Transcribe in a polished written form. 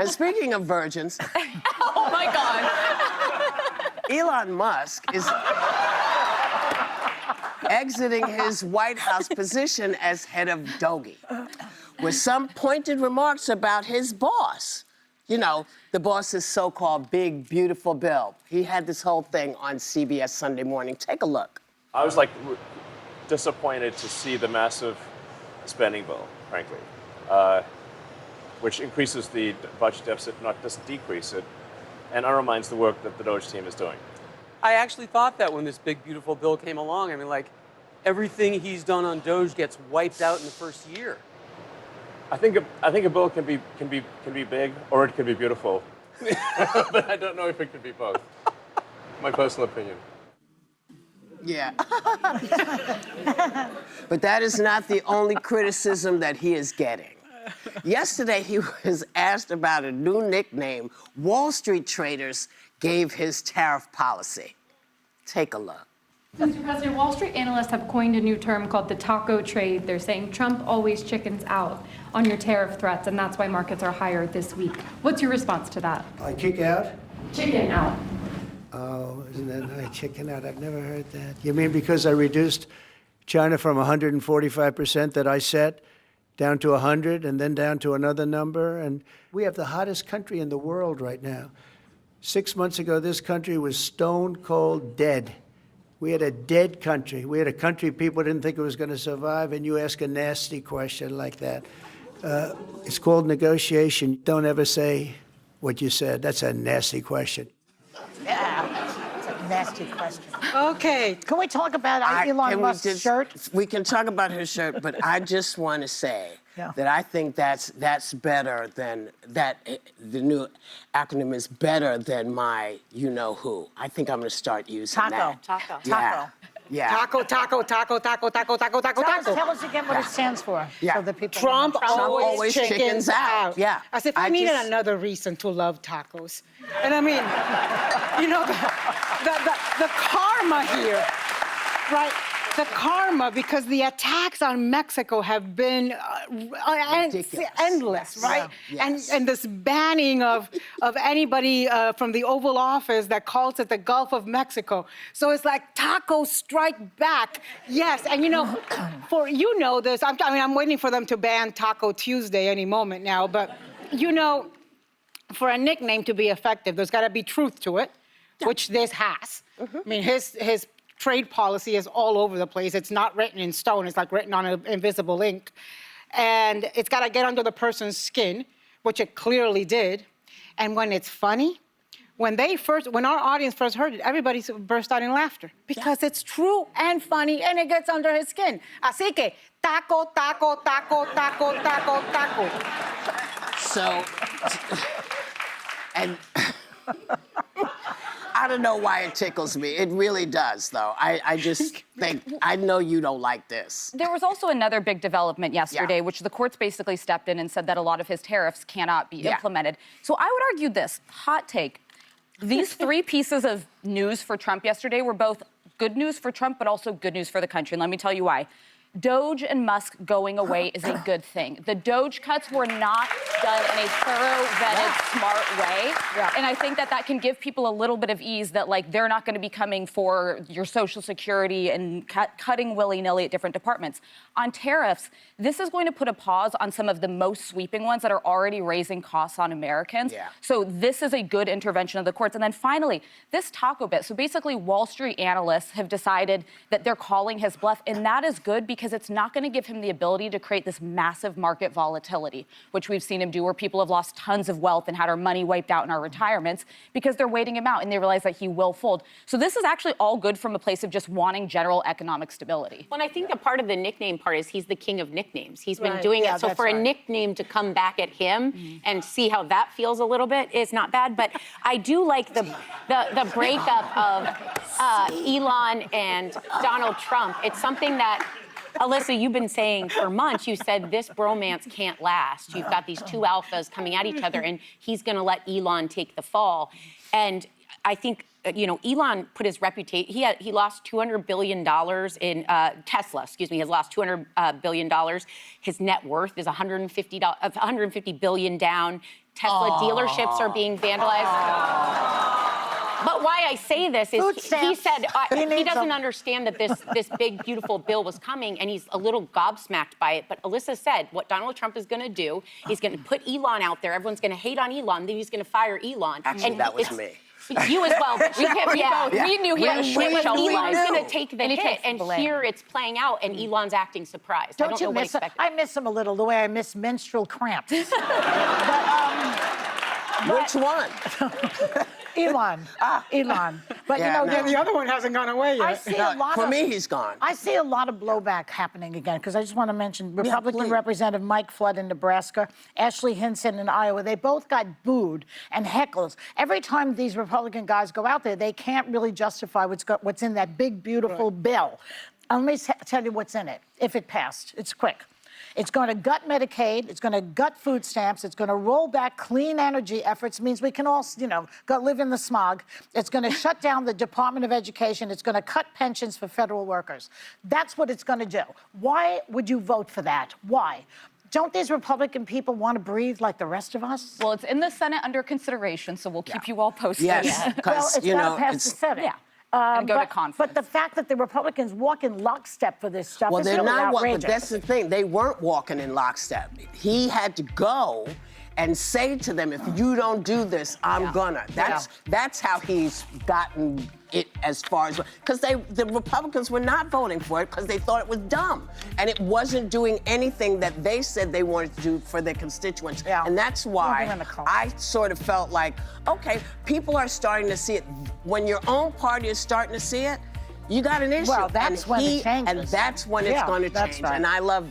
And speaking of virgins... Oh, my God. Elon Musk is exiting his White House position as head of Doge, with some pointed remarks about his boss. You know, the boss's so-called big, beautiful bill. He had this whole thing on CBS Sunday Morning. Take a look. I was, like, disappointed to see the massive spending bill, frankly, which increases the budget deficit, not just decrease it, and undermines the work that the Doge team is doing. I actually thought that when this big, beautiful bill came along. I mean, like, everything he's done on Doge gets wiped out in the first year. I think a bill can be big or it can be beautiful, but I don't know if it can be both. My personal opinion. Yeah. But that is not the only criticism that he is getting. Yesterday, he was asked about a new nickname Wall Street traders gave his tariff policy. Take a look. Mr. President, Wall Street analysts have coined a new term called the taco trade. They're saying Trump always chickens out on your tariff threats, and that's why markets are higher this week. What's your response to that? I kick out? Chicken out. Oh, isn't that nice? Chicken out. I've never heard that. You mean because I reduced China from 145% that I set down to 100 and then down to another number? And we have the hottest country in the world right now. 6 months ago, this country was stone cold dead. We had a dead country. We had a country people didn't think it was going to survive, and you ask a nasty question like that. It's called negotiation. Don't ever say what you said. That's a nasty question. Yeah, it's a nasty question. Okay, can we talk about Elon Musk's shirt? We can talk about his shirt, but I just want to say that I think that's better than that. The new acronym is better than my you-know-who. I think I'm going to start using that. Taco. Yeah. Yeah. Taco. Tell us again what it stands for, so the people. Trump know. always chickens out. Yeah. As if I needed another reason to love tacos. And I mean, you know, the karma here, right? The karma, because the attacks on Mexico have been endless, right? Yeah. Yes. And this banning of anybody from the Oval Office that calls it the Gulf of Mexico. So it's like tacos strike back. Yes, and you know, this. I'm waiting for them to ban Taco Tuesday any moment now. But you know, for a nickname to be effective, there's got to be truth to it, which this has. I mean, his trade policy is all over the place. It's not written in stone. It's like written on an invisible ink. And it's got to get under the person's skin, which it clearly did. And when it's funny, when our audience first heard it, everybody burst out in laughter because it's true and funny and it gets under his skin. Así que, taco. So, and I don't know why it tickles me. It really does, though. I just think, I know you don't like this. There was also another big development yesterday, which the courts basically stepped in and said that a lot of his tariffs cannot be implemented. So I would argue this, hot take. These three pieces of news for Trump yesterday were both good news for Trump, but also good news for the country. And let me tell you why. Doge and Musk going away is a good thing. The Doge cuts were not done in a thorough, vetted, smart way. And I think that can give people a little bit of ease that, like, they're not going to be coming for your Social Security and cutting willy-nilly at different departments. On tariffs, this is going to put a pause on some of the most sweeping ones that are already raising costs on Americans. So this is a good intervention of the courts. And then finally, this taco bit. So basically, Wall Street analysts have decided that they're calling his bluff, and that is good because it's not going to give him the ability to create this massive market volatility, which we've seen him do, where people have lost tons of wealth and had our money wiped out in our retirements because they're waiting him out and they realize that he will fold. So this is actually all good from a place of just wanting general economic stability. Well, and I think a part of the nickname part is he's the king of nicknames. He's been doing it. So for a nickname to come back at him and see how that feels a little bit is not bad. But I do like the breakup of Elon and Donald Trump. It's something that, Alyssa, you've been saying for months. You said this bromance can't last. You've got these two alphas coming at each other, and he's going to let Elon take the fall. And I think Elon put his reputation. He lost $200 billion in Tesla. Excuse me, has lost $200 billion. His net worth is $150 billion down. Tesla dealerships are being vandalized. But why I say this is he said he doesn't understand that this big, beautiful bill was coming, and he's a little gobsmacked by it. But Alyssa said what Donald Trump is going to do, he's going to put Elon out there. Everyone's going to hate on Elon. Then he's going to fire Elon. Actually, and that was me. You as well. We knew he had a shit show. Elon's going to take the hit, and blame. here it's playing out, and Elon's acting surprised. I don't know what he expected. I miss him a little, the way I miss menstrual cramps. Which one? Elon. Elon. But The other one hasn't gone away yet. I see a lot For of, me, he's gone. I see a lot of blowback happening again, because I just want to mention Republican please. Representative Mike Flood in Nebraska, Ashley Hinson in Iowa. They both got booed and heckled. Every time these Republican guys go out there, they can't really justify what's in that big, beautiful bill. Let me tell you what's in it, if it passed. It's quick. It's going to gut Medicaid. It's going to gut food stamps. It's going to roll back clean energy efforts. Means we can all, go live in the smog. It's going to shut down the Department of Education. It's going to cut pensions for federal workers. That's what it's going to do. Why would you vote for that? Why? Don't these Republican people want to breathe like the rest of us? Well, it's in the Senate under consideration, so we'll keep you all posted. Yes, Well, because, it's got to pass the Senate. Yeah. And go to but conference. the fact that the Republicans walk in lockstep for this stuff Well, is they're really not walking. outrageous. That's the thing. They weren't walking in lockstep. He had to go and say to them, if you don't do this, I'm gonna. That's how he's gotten it as far as, because the Republicans were not voting for it because they thought it was dumb. And it wasn't doing anything that they said they wanted to do for their constituents. Yeah. And that's why I sort of felt like, okay, people are starting to see it. When your own party is starting to see it, you got an issue. Well, that's when it changes. And that's when it's going to change. Right. And I love that.